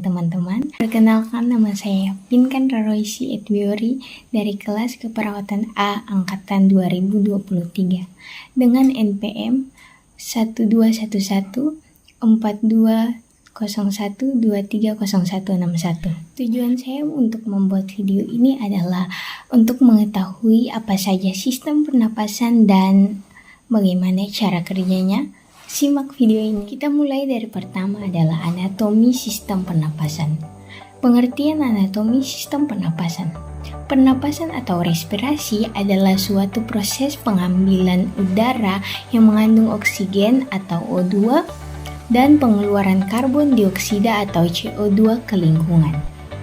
dan teman-teman. Perkenalkan, nama saya Pinkan Raroisi Edwiori dari kelas Keperawatan A Angkatan 2023 dengan NPM 12114201230161. Tujuan saya untuk membuat video ini adalah untuk mengetahui apa saja sistem pernapasan dan bagaimana cara kerjanya. Simak video ini. Kita mulai dari pertama adalah anatomi sistem pernapasan. Pengertian anatomi sistem pernapasan. Pernapasan atau respirasi adalah suatu proses pengambilan udara yang mengandung oksigen atau O2 dan pengeluaran karbon dioksida atau CO2 ke lingkungan.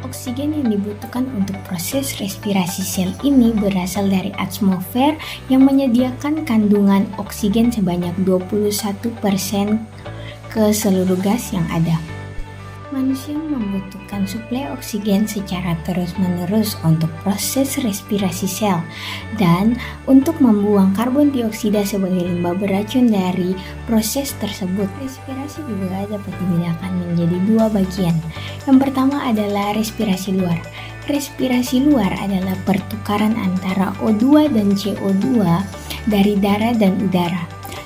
Oksigen yang dibutuhkan untuk proses respirasi sel ini berasal dari atmosfer yang menyediakan kandungan oksigen sebanyak 21% ke seluruh gas yang ada. Manusia membutuhkan suplai oksigen secara terus-menerus untuk proses respirasi sel dan untuk membuang karbon dioksida sebagai limbah beracun dari proses tersebut. Respirasi juga dapat dibedakan menjadi dua bagian. Yang pertama adalah respirasi luar. Respirasi luar adalah pertukaran antara O2 dan CO2 dari darah dan udara.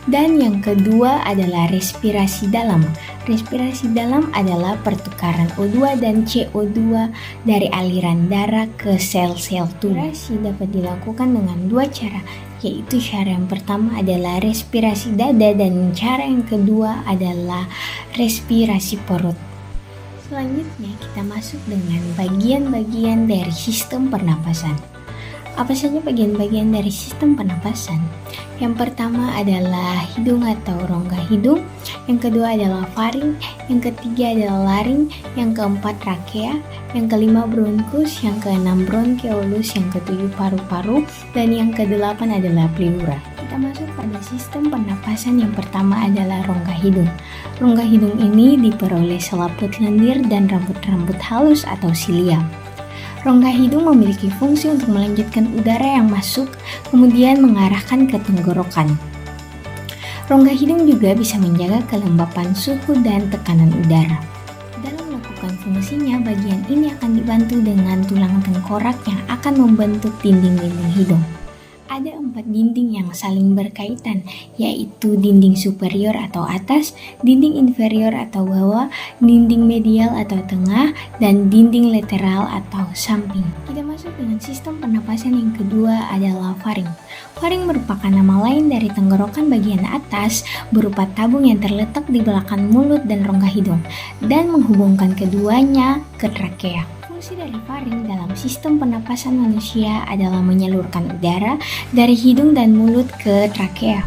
Dan yang kedua adalah respirasi dalam. Respirasi dalam adalah pertukaran O2 dan CO2 dari aliran darah ke sel-sel tubuh. Respirasi dapat dilakukan dengan dua cara, yaitu cara yang pertama adalah respirasi dada dan cara yang kedua adalah respirasi perut. Selanjutnya kita masuk dengan bagian-bagian dari sistem pernapasan. Apa saja bagian-bagian dari sistem pernapasan? Yang pertama adalah hidung atau rongga hidung, yang kedua adalah faring, yang ketiga adalah laring, yang keempat trakea, yang kelima bronkus, yang keenam bronkeolus, yang ketujuh paru-paru, dan yang kedelapan adalah pleura. Kita masuk pada sistem pernapasan. Yang pertama adalah rongga hidung. Rongga hidung ini diperoleh selaput lendir dan rambut-rambut halus atau silia. Rongga hidung memiliki fungsi untuk melanjutkan udara yang masuk, kemudian mengarahkan ke tenggorokan. Rongga hidung juga bisa menjaga kelembapan suhu dan tekanan udara. Dalam melakukan fungsinya, bagian ini akan dibantu dengan tulang tengkorak yang akan membentuk dinding-dinding hidung. Ada 4 dinding yang saling berkaitan, yaitu dinding superior atau atas, dinding inferior atau bawah, dinding medial atau tengah, dan dinding lateral atau samping. Kita masuk dengan sistem pernapasan yang kedua adalah faring. Faring merupakan nama lain dari tenggorokan bagian atas berupa tabung yang terletak di belakang mulut dan rongga hidung dan menghubungkan keduanya ke trakea. Fungsi dari faring dalam sistem pernapasan manusia adalah menyalurkan udara dari hidung dan mulut ke trakea.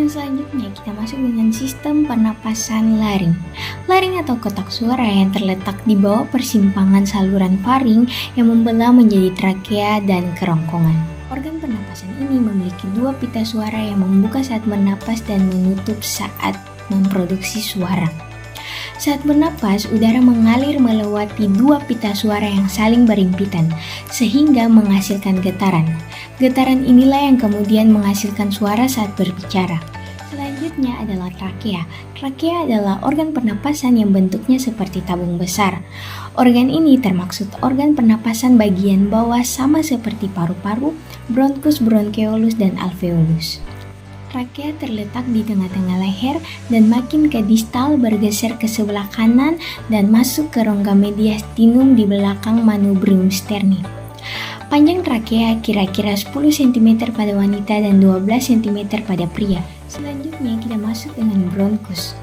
Yang selanjutnya kita masuk dengan sistem pernapasan laring. Laring atau kotak suara yang terletak di bawah persimpangan saluran faring yang membelah menjadi trakea dan kerongkongan. Organ pernapasan ini memiliki dua pita suara yang membuka saat bernapas dan menutup saat memproduksi suara. Saat bernapas, udara mengalir melewati dua pita suara yang saling berhimpitan, sehingga menghasilkan getaran. Getaran inilah yang kemudian menghasilkan suara saat berbicara. Selanjutnya adalah trakea. Trakea adalah organ pernapasan yang bentuknya seperti tabung besar. Organ ini termaksud organ pernapasan bagian bawah sama seperti paru-paru, bronkus, bronkeolus, dan alveolus. Trakea terletak di tengah-tengah leher dan makin ke distal bergeser ke sebelah kanan dan masuk ke rongga mediastinum di belakang manubrium sterni. Panjang trakea kira-kira 10 cm pada wanita dan 12 cm pada pria. Selanjutnya kita masuk dengan bronkus.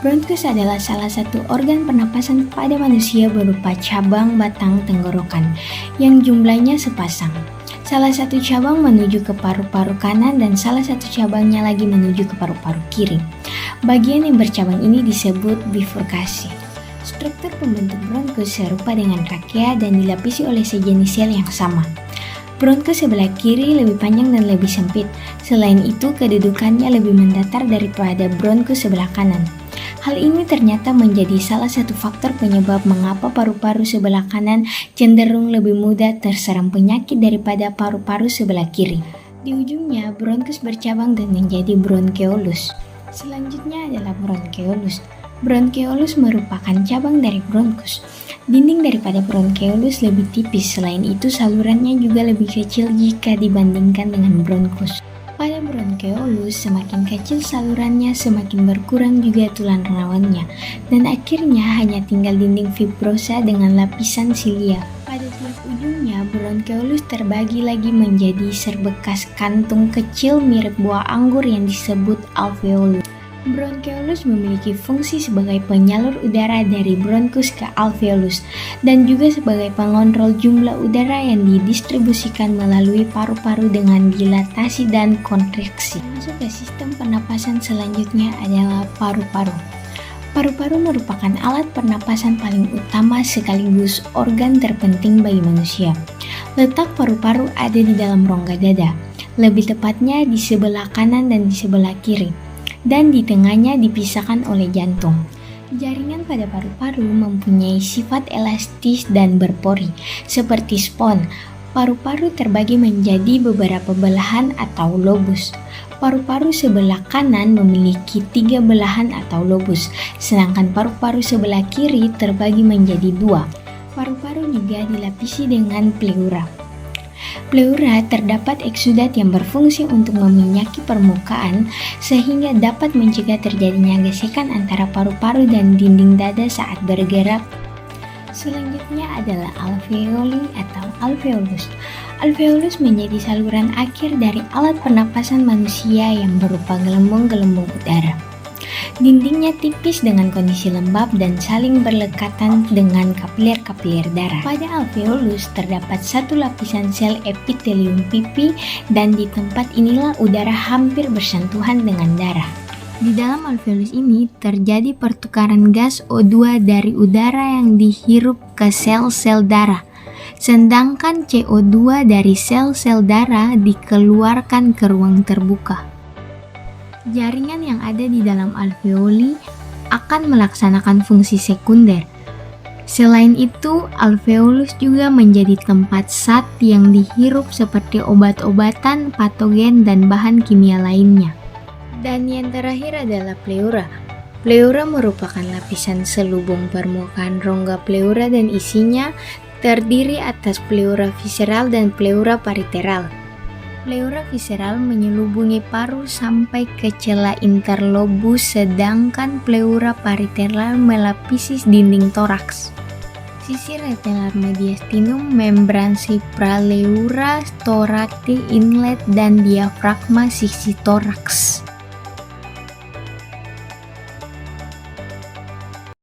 Bronkus adalah salah satu organ pernapasan pada manusia berupa cabang batang tenggorokan yang jumlahnya sepasang. Salah satu cabang menuju ke paru-paru kanan dan salah satu cabangnya lagi menuju ke paru-paru kiri. Bagian yang bercabang ini disebut bifurkasi. Struktur pembentuk bronkus serupa dengan trakea dan dilapisi oleh sejenis sel yang sama. Bronkus sebelah kiri lebih panjang dan lebih sempit. Selain itu, kedudukannya lebih mendatar daripada bronkus sebelah kanan. Hal ini ternyata menjadi salah satu faktor penyebab mengapa paru-paru sebelah kanan cenderung lebih mudah terserang penyakit daripada paru-paru sebelah kiri. Di ujungnya, bronkus bercabang dan menjadi bronkeolus. Selanjutnya adalah bronkeolus. Bronkeolus merupakan cabang dari bronkus. Dinding daripada bronkeolus lebih tipis, selain itu salurannya juga lebih kecil jika dibandingkan dengan bronkus. Pada bronkeolus, semakin kecil salurannya, semakin berkurang juga tulang rawannya, dan akhirnya hanya tinggal dinding fibrosa dengan lapisan silia. Pada tiap ujungnya, bronkeolus terbagi lagi menjadi serbekas kantung kecil mirip buah anggur yang disebut alveolus. Bronkeolus memiliki fungsi sebagai penyalur udara dari bronkus ke alveolus dan juga sebagai pengontrol jumlah udara yang didistribusikan melalui paru-paru dengan dilatasi dan kontraksi. Masuk ke sistem pernapasan selanjutnya adalah paru-paru. Paru-paru merupakan alat pernapasan paling utama sekaligus organ terpenting bagi manusia. Letak paru-paru ada di dalam rongga dada, lebih tepatnya di sebelah kanan dan di sebelah kiri, dan di tengahnya dipisahkan oleh jantung. Jaringan pada paru-paru mempunyai sifat elastis dan berpori, seperti spons. Paru-paru terbagi menjadi beberapa belahan atau lobus. Paru-paru sebelah kanan memiliki 3 belahan atau lobus, sedangkan paru-paru sebelah kiri terbagi menjadi 2. Paru-paru juga dilapisi dengan pleura. Pleura terdapat eksudat yang berfungsi untuk meminyaki permukaan sehingga dapat mencegah terjadinya gesekan antara paru-paru dan dinding dada saat bergerak. Selanjutnya adalah alveoli atau alveolus. Alveolus menjadi saluran akhir dari alat pernapasan manusia yang berupa gelembung-gelembung udara. Dindingnya tipis dengan kondisi lembab dan saling berlekatan dengan kapiler-kapiler darah. Pada alveolus terdapat satu lapisan sel epitelium pipi dan di tempat inilah udara hampir bersentuhan dengan darah. Di dalam alveolus ini terjadi pertukaran gas O2 dari udara yang dihirup ke sel-sel darah, sedangkan CO2 dari sel-sel darah dikeluarkan ke ruang terbuka. Jaringan yang ada di dalam alveoli akan melaksanakan fungsi sekunder. Selain itu, alveolus juga menjadi tempat zat yang dihirup seperti obat-obatan, patogen, dan bahan kimia lainnya. Dan yang terakhir adalah pleura. Pleura merupakan lapisan selubung permukaan rongga pleura dan isinya terdiri atas pleura visceral dan pleura parietal. Pleura visceral menyelubungi paru sampai ke celah interlobus, sedangkan pleura parietal melapisi dinding toraks. Sisi retelar mediastinum, membran supraleura, thoracic inlet, dan diafragma sisi toraks.